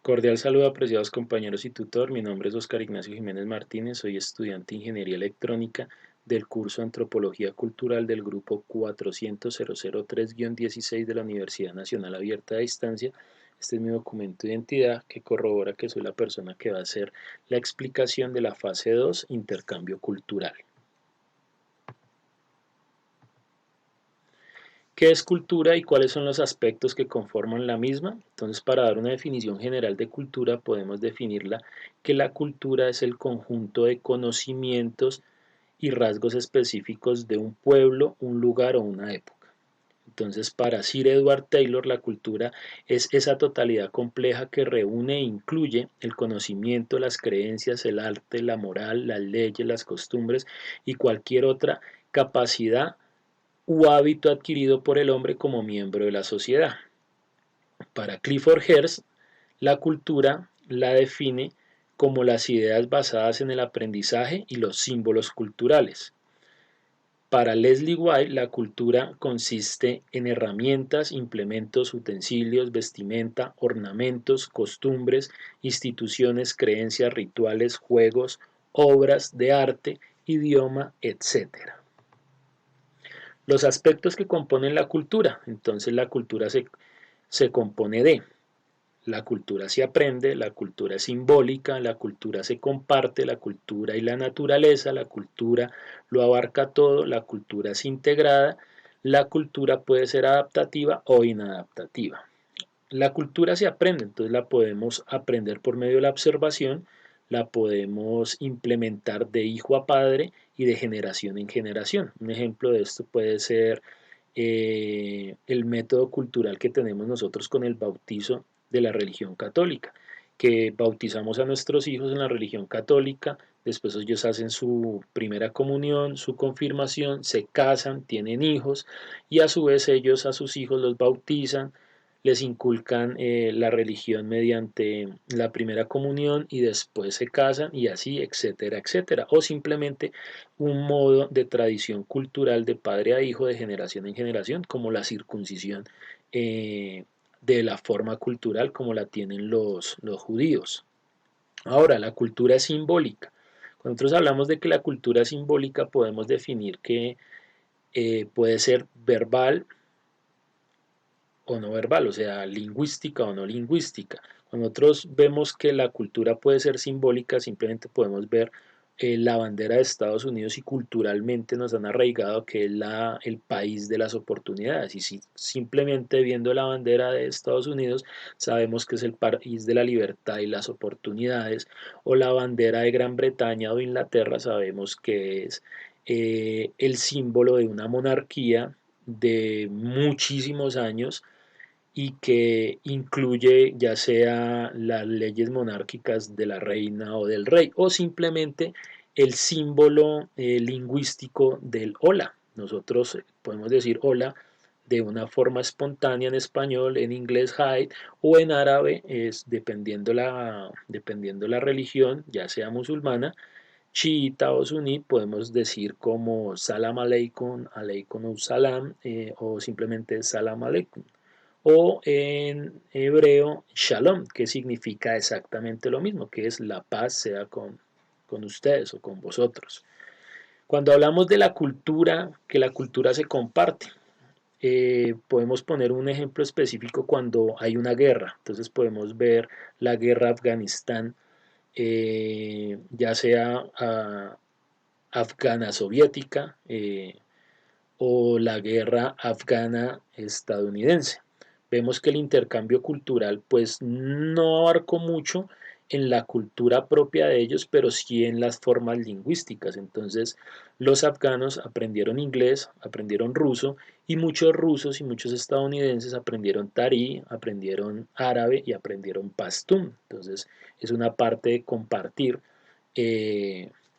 Cordial saludo, apreciados compañeros y tutor. Mi nombre es Oscar Ignacio Jiménez Martínez. Soy estudiante de Ingeniería Electrónica del curso Antropología Cultural del grupo 40003-16 de la Universidad Nacional Abierta a Distancia. Este es mi documento de identidad que corrobora que soy la persona que va a hacer la explicación de la fase 2, intercambio cultural. ¿Qué es cultura y cuáles son los aspectos que conforman la misma? Entonces, para dar una definición general de cultura, podemos definirla que la cultura es el conjunto de conocimientos y rasgos específicos de un pueblo, un lugar o una época. Entonces, para Sir Edward Taylor, la cultura es esa totalidad compleja que reúne e incluye el conocimiento, las creencias, el arte, la moral, las leyes, las costumbres y cualquier otra capacidad u hábito adquirido por el hombre como miembro de la sociedad. Para Clifford Geertz, la cultura la define como las ideas basadas en el aprendizaje y los símbolos culturales. Para Leslie White, la cultura consiste en herramientas, implementos, utensilios, vestimenta, ornamentos, costumbres, instituciones, creencias, rituales, juegos, obras de arte, idioma, etc. Los aspectos que componen la cultura. Entonces la cultura se compone de: la cultura se aprende, la cultura es simbólica, la cultura se comparte, la cultura y la naturaleza, la cultura lo abarca todo, la cultura es integrada, la cultura puede ser adaptativa o inadaptativa. La cultura se aprende, entonces la podemos aprender por medio de la observación, la podemos implementar de hijo a padre y de generación en generación. Un ejemplo de esto puede ser el método cultural que tenemos nosotros con el bautizo de la religión católica, que bautizamos a nuestros hijos en la religión católica, después ellos hacen su primera comunión, su confirmación, se casan, tienen hijos y a su vez ellos a sus hijos los bautizan, les inculcan la religión mediante la primera comunión y después se casan y así, etcétera, etcétera. O simplemente un modo de tradición cultural de padre a hijo, de generación en generación, como la circuncisión de la forma cultural como la tienen los judíos. Ahora, la cultura es simbólica. Cuando nosotros hablamos de que la cultura es simbólica, podemos definir que puede ser verbal, o no verbal, o sea, lingüística o no lingüística. Cuando nosotros vemos que la cultura puede ser simbólica, simplemente podemos ver la bandera de Estados Unidos y culturalmente nos han arraigado que es el país de las oportunidades. Y si simplemente viendo la bandera de Estados Unidos sabemos que es el país de la libertad y las oportunidades, o la bandera de Gran Bretaña o Inglaterra, sabemos que es el símbolo de una monarquía de muchísimos años y que incluye ya sea las leyes monárquicas de la reina o del rey o simplemente el símbolo lingüístico del hola. Nosotros podemos decir hola de una forma espontánea en español, en inglés hi, o en árabe, es dependiendo la religión, ya sea musulmana, chiita o suní, podemos decir como salam aleikum, aleikum salam, o simplemente salam aleikum, o en hebreo shalom, que significa exactamente lo mismo, que es la paz sea con ustedes o con vosotros. Cuando hablamos de la cultura, que la cultura se comparte, podemos poner un ejemplo específico cuando hay una guerra. Entonces podemos ver la guerra Afganistán, ya sea afgana soviética o la guerra afgana estadounidense. Vemos que el intercambio cultural pues no abarcó mucho en la cultura propia de ellos, pero sí en las formas lingüísticas. Entonces los afganos aprendieron inglés, aprendieron ruso, y muchos rusos y muchos estadounidenses aprendieron tarí, aprendieron árabe y aprendieron pastún. Entonces es una parte de compartir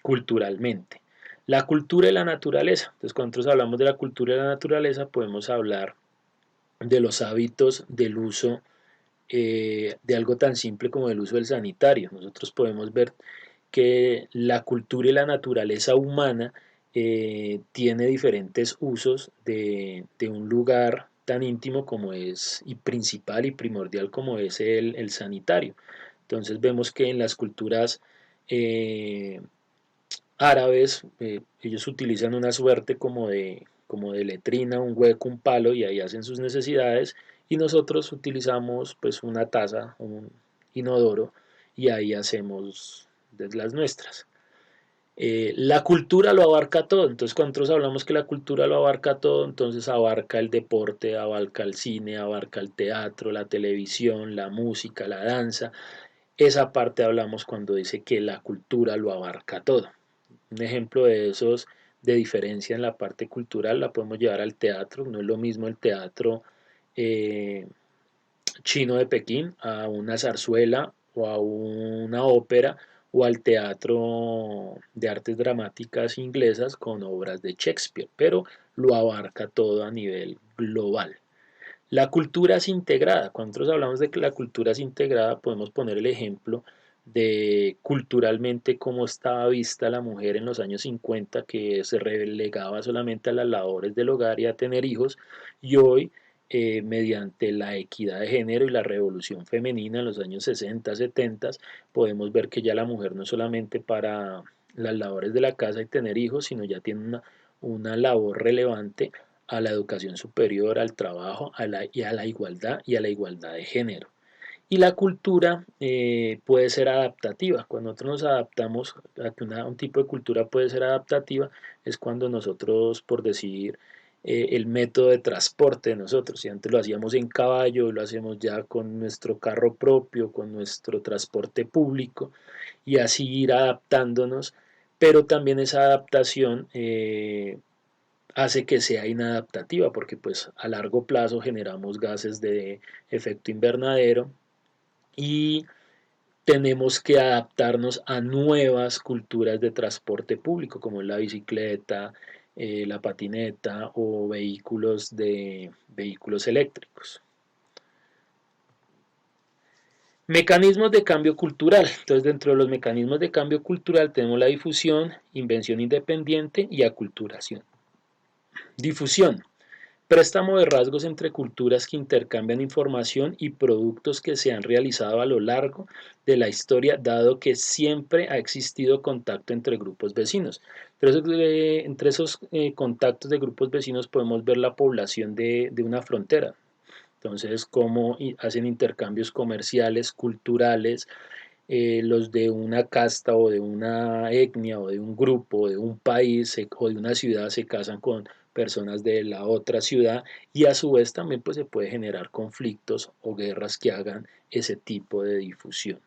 culturalmente. La cultura y la naturaleza. Entonces, cuando nosotros hablamos de la cultura y la naturaleza, podemos hablar de los hábitos del uso de algo tan simple como el uso del sanitario. Nosotros podemos ver que la cultura y la naturaleza humana tiene diferentes usos de un lugar tan íntimo como es, y principal y primordial como es el sanitario. Entonces vemos que en las culturas eh, árabes, ellos utilizan una suerte como de letrina, un hueco, un palo, y ahí hacen sus necesidades, y nosotros utilizamos pues una taza, un inodoro, y ahí hacemos las nuestras. La cultura lo abarca todo, entonces cuando nosotros hablamos que la cultura lo abarca todo, entonces abarca el deporte, abarca el cine, abarca el teatro, la televisión, la música, la danza. Esa parte hablamos cuando dice que la cultura lo abarca todo. Un ejemplo de esos de diferencia en la parte cultural la podemos llevar al teatro. No es lo mismo el teatro eh, chino de Pekín a una zarzuela o a una ópera o al teatro de artes dramáticas inglesas con obras de Shakespeare, pero lo abarca todo a nivel global. La cultura es integrada. Cuando nosotros hablamos de que la cultura es integrada, podemos poner el ejemplo de culturalmente cómo estaba vista la mujer en los años 50, que se relegaba solamente a las labores del hogar y a tener hijos, y hoy, mediante la equidad de género y la revolución femenina en los años 60, 70, podemos ver que ya la mujer no es solamente para las labores de la casa y tener hijos, sino ya tiene una labor relevante a la educación superior, al trabajo y a la igualdad y a la igualdad de género. Y la cultura puede ser adaptativa. Cuando nosotros nos adaptamos a que un tipo de cultura puede ser adaptativa, es cuando nosotros, por decir, el método de transporte de nosotros, si antes lo hacíamos en caballo, lo hacemos ya con nuestro carro propio, con nuestro transporte público, y así ir adaptándonos, pero también esa adaptación hace que sea inadaptativa porque pues a largo plazo generamos gases de efecto invernadero y tenemos que adaptarnos a nuevas culturas de transporte público como la bicicleta, la patineta o vehículos eléctricos. Mecanismos de cambio cultural. Entonces, dentro de los mecanismos de cambio cultural tenemos la difusión, invención independiente y aculturación. Difusión. Préstamo de rasgos entre culturas que intercambian información y productos que se han realizado a lo largo de la historia, dado que siempre ha existido contacto entre grupos vecinos. Entre esos contactos de grupos vecinos podemos ver la población de una frontera. Entonces, cómo hacen intercambios comerciales, culturales, los de una casta o de una etnia o de un grupo o de un país o de una ciudad se casan con personas de la otra ciudad y a su vez también pues se puede generar conflictos o guerras que hagan ese tipo de difusión.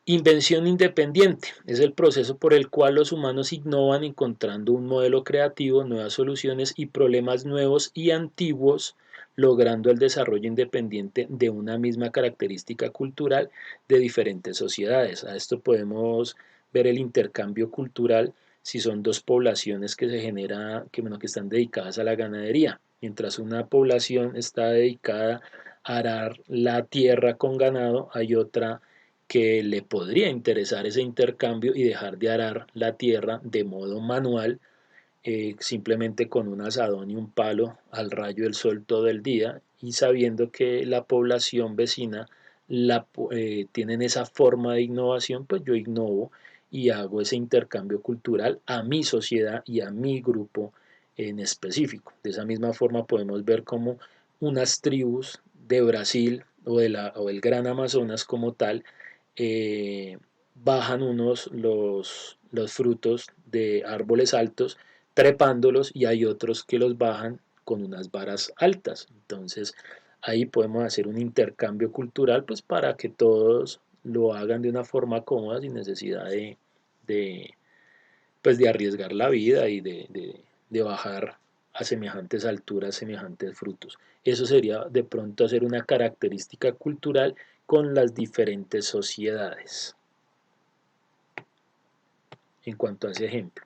Invención independiente es el proceso por el cual los humanos innovan encontrando un modelo creativo, nuevas soluciones y problemas nuevos y antiguos, logrando el desarrollo independiente de una misma característica cultural de diferentes sociedades. A esto podemos ver el intercambio cultural si son dos poblaciones que se genera, que están dedicadas a la ganadería. Mientras una población está dedicada a arar la tierra con ganado, hay otra que le podría interesar ese intercambio y dejar de arar la tierra de modo manual, simplemente con un asadón y un palo al rayo del sol todo el día y sabiendo que la población vecina tienen esa forma de innovación, pues yo innovo y hago ese intercambio cultural a mi sociedad y a mi grupo en específico. De esa misma forma podemos ver cómo unas tribus de Brasil o el Gran Amazonas como tal bajan los frutos de árboles altos trepándolos y hay otros que los bajan con unas varas altas. Entonces ahí podemos hacer un intercambio cultural pues para que todos lo hagan de una forma cómoda sin necesidad de, pues, de arriesgar la vida y de bajar a semejantes alturas, semejantes frutos. Eso sería de pronto hacer una característica cultural con las diferentes sociedades en cuanto a ese ejemplo.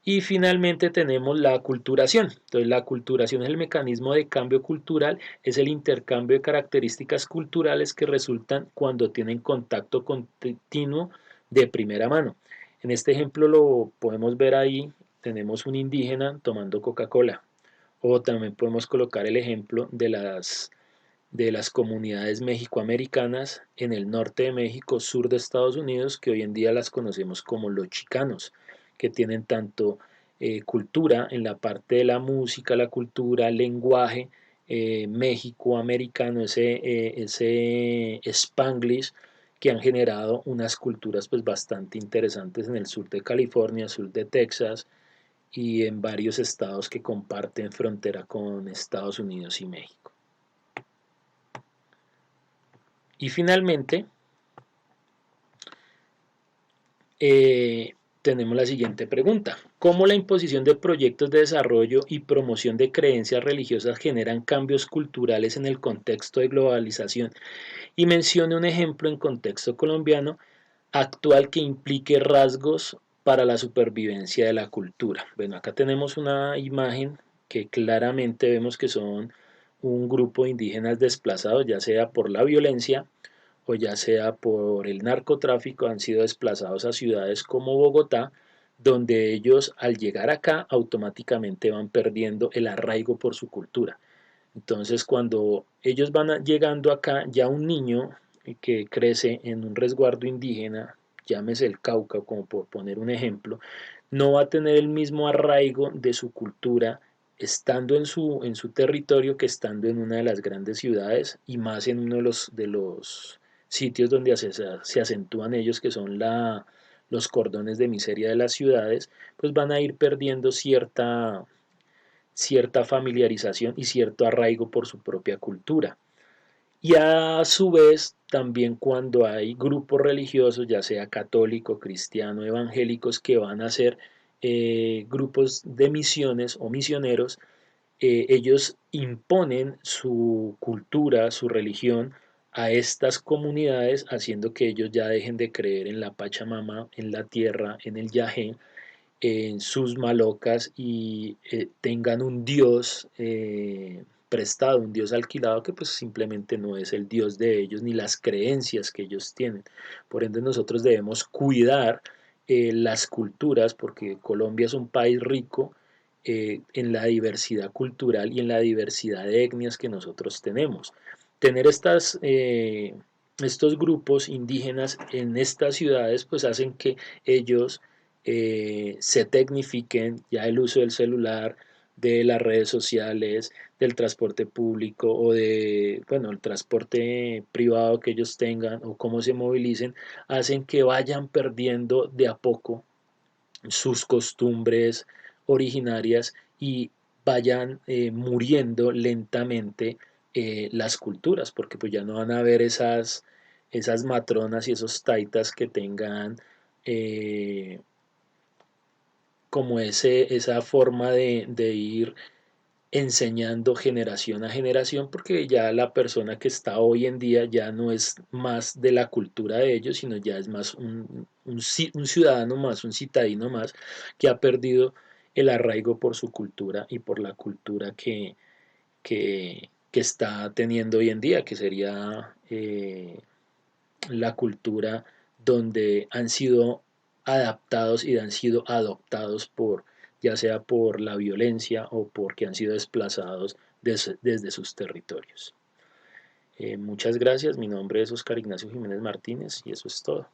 Y finalmente tenemos la aculturación. Entonces la aculturación es el mecanismo de cambio cultural, es el intercambio de características culturales que resultan cuando tienen contacto continuo de primera mano. En este ejemplo lo podemos ver ahí, tenemos un indígena tomando Coca-Cola O también podemos colocar el ejemplo de las comunidades mexicoamericanas en el norte de México, sur de Estados Unidos, que hoy en día las conocemos como los chicanos, que tienen tanto cultura en la parte de la música, la cultura, el lenguaje mexicoamericano, ese Spanglish, que han generado unas culturas pues bastante interesantes en el sur de California, sur de Texas y en varios estados que comparten frontera con Estados Unidos y México. Y finalmente, tenemos la siguiente pregunta. ¿Cómo la imposición de proyectos de desarrollo y promoción de creencias religiosas generan cambios culturales en el contexto de globalización? Y mencione un ejemplo en contexto colombiano actual que implique rasgos para la supervivencia de la cultura. Bueno, acá tenemos una imagen que claramente vemos que son un grupo de indígenas desplazados, ya sea por la violencia o ya sea por el narcotráfico, han sido desplazados a ciudades como Bogotá, donde ellos al llegar acá automáticamente van perdiendo el arraigo por su cultura. Entonces, cuando ellos van llegando acá, ya un niño que crece en un resguardo indígena, llámese el Cauca, como por poner un ejemplo, no va a tener el mismo arraigo de su cultura estando en su territorio que estando en una de las grandes ciudades y más en uno de los sitios donde se acentúan ellos, que son los cordones de miseria de las ciudades, pues van a ir perdiendo cierta familiarización y cierto arraigo por su propia cultura. Y a su vez, también cuando hay grupos religiosos, ya sea católico, cristiano, evangélicos, que van a ser grupos de misiones o misioneros, ellos imponen su cultura, su religión a estas comunidades, haciendo que ellos ya dejen de creer en la Pachamama, en la tierra, en el Yahé, en sus malocas y tengan un dios prestado, un dios alquilado que pues simplemente no es el dios de ellos ni las creencias que ellos tienen. Por ende nosotros debemos cuidar las culturas porque Colombia es un país rico en la diversidad cultural y en la diversidad de etnias que nosotros tenemos. Tener estos grupos indígenas en estas ciudades pues hacen que ellos se tecnifiquen ya el uso del celular, de las redes sociales, del transporte público o de, bueno, el transporte privado que ellos tengan o cómo se movilicen, hacen que vayan perdiendo de a poco sus costumbres originarias y vayan muriendo lentamente las culturas, porque pues ya no van a haber esas matronas y esos taitas que tengan eh, como esa forma de ir enseñando generación a generación, porque ya la persona que está hoy en día ya no es más de la cultura de ellos, sino ya es más un ciudadano más, un citadino más, que ha perdido el arraigo por su cultura y por la cultura que está teniendo hoy en día, que sería la cultura donde han sido adaptados y han sido adoptados por ya sea por la violencia o porque han sido desplazados desde sus territorios. Muchas gracias, mi nombre es Oscar Ignacio Jiménez Martínez y eso es todo.